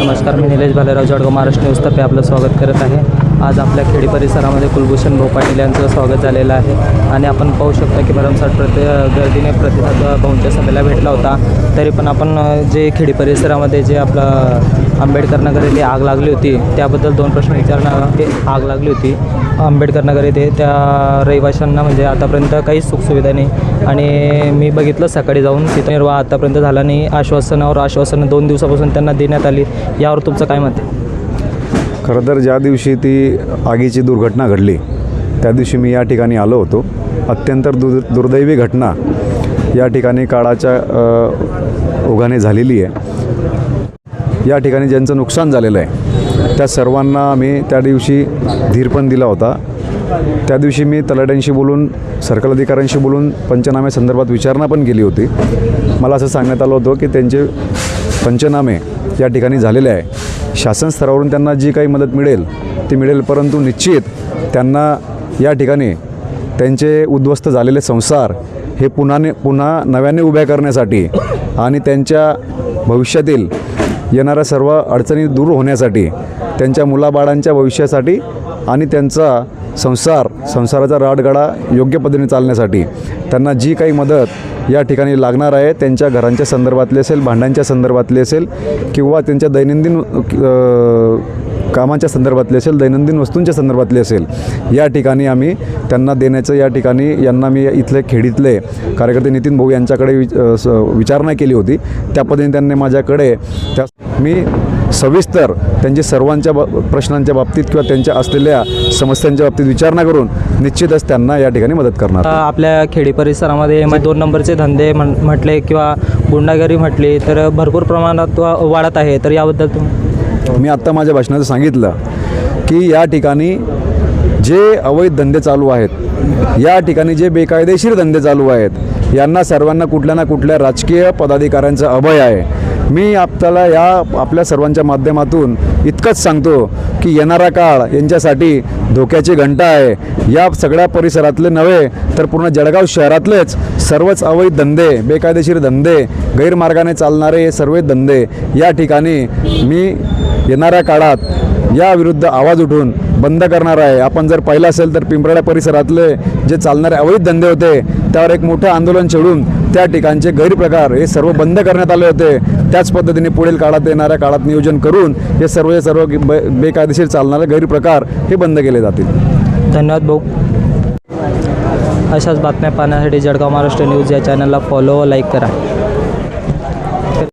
नमस्कार, मी निलेश भालेराव जळगाव महाराष्ट्र न्यूजतर्फे आपलं स्वागत करत आहे। आज आपल्या खेडी परिसरामध्ये कुलभूषण भाऊ पाटील यांचं स्वागत झालेलं आहे आणि आपण पाहू शकता की भरमसाठ गर्दीने प्रतिसाद भाऊंच्या सभेला भेटला होता। तरी पण आपण जे खेडी परिसरामध्ये जे आपलं आंबेडकर नगर येथे आग लागली होती त्याबद्दल दोन प्रश्न विचारणार। आग लागली होती आंबेडकर नगर येथे, त्या रहिवाशांना म्हणजे आतापर्यंत काहीच सुखसुविधा नाही आणि मी बघितलं सकाळी जाऊन तिथे निर्वाह आतापर्यंत झाला नाही। आश्वासनावर आश्वासनं 2 दिवसापासून त्यांना देण्यात आली, यावर तुमचं काय मत आहे? खरं तर ज्या दिवशी ती आगीची दुर्घटना घडली त्या दिवशी मी या ठिकाणी आलो होतो। अत्यंत दुर्दैवी घटना या ठिकाणी काळाच्या ओघाने झालेली आहे। या ठिकाणी ज्यांचं नुकसान झालेलं आहे त्या सर्वांना मी त्या दिवशी धीर पण दिला होता। त्या दिवशी मी तलाट्यांशी बोलून सर्कल अधिकाऱ्यांशी बोलून पंचनामे संदर्भात विचारणा पण केली होती। मला असं सांगण्यात आलं होतं की त्यांचे पंचनामे या ठिकाणी झालेले आहे, शासन स्तरावरून त्यांना जी काही मदत मिळेल ती मिळेल, परंतु निश्चित त्यांना या ठिकाणी त्यांचे उद्ध्वस्त झालेले संसार हे पुन्हा नव्याने उभ्या करण्यासाठी आणि त्यांच्या भविष्यातील येणाऱ्या सर्व अडचणी दूर होण्यासाठी, त्यांच्या मुलाबाळांच्या भविष्यासाठी आणि त्यांचा संसाराचा राडगाडा योग्य पद्धतीने चालण्यासाठी त्यांना जी काही मदत या ठिकाणी लागणार आहे, त्यांच्या घरांच्या संदर्भातली असेल, भांड्यांच्या संदर्भातली असेल किंवा त्यांच्या दैनंदिन कामांच्या संदर्भातली असेल, दैनंदिन वस्तूंच्या संदर्भातली असेल, या ठिकाणी आम्ही त्यांना देण्याचं या ठिकाणी यांना मी इथले खेडीतले कार्यकर्ते नितीन भाऊ यांच्याकडे विचारणा केली होती। त्या पद्धतीने त्यांनी माझ्याकडे मी सविस्तर त्यांच्या सर्वांच्या प्रश्नांच्या बाबतीत किंवा त्यांच्या असलेल्या समस्यांच्या बाबतीत विचारणा करून निश्चितच त्यांना या ठिकाणी मदत करणार। आपल्या खेडी परिसरामध्ये 2 नंबरचे धंदे म्हटले किंवा गुंडागिरी म्हटली तर भरपूर प्रमाणात वाढत आहे, तर याबद्दल मी आत्ता माझ्या भाषणात सांगितलं की या ठिकाणी जे अवैध धंदे चालू आहेत, या ठिकाणी जे बेकायदेशीर धंदे चालू आहेत, यांना सर्वांना कुठल्या ना कुठल्या राजकीय पदाधिकाऱ्यांचा अभय आहे। मी आपल्याला आपल्या सर्वांच्या माध्यमातून इतकंच सांगतो की येणारा काळ यांच्यासाठी धोक्याची घंटा आहे। या सगळ्या परिसरातले नव्हे तर पूर्ण जळगाव शहरातलेच सर्वच अवैध धंदे, बेकायदेशीर धंदे, गैरमार्गाने चालणारे हे सर्व धंदे या ठिकाणी मी येणाऱ्या काळात याविरुद्ध आवाज उठवून बंद करणार आहे। आपण जर पाहिलं असेल तर पिंपराळा परिसरातले जे चालणारे अवैध धंदे होते त्यावर एक मोठं आंदोलन छेडून त्या ठिकाणचे गैरप्रकार हे सर्व बंद करण्यात आले होते। त्याच पद्धतीने पुढील काळात येणाऱ्या काळात नियोजन करून हे सर्व बेकायदेशीर चालणारे गैरप्रकार हे बंद केले जातील। धन्यवाद भाऊ। अशाच बातम्या पाहण्यासाठी जळगाव महाराष्ट्र न्यूज या चॅनलला फॉलो व लाईक करा।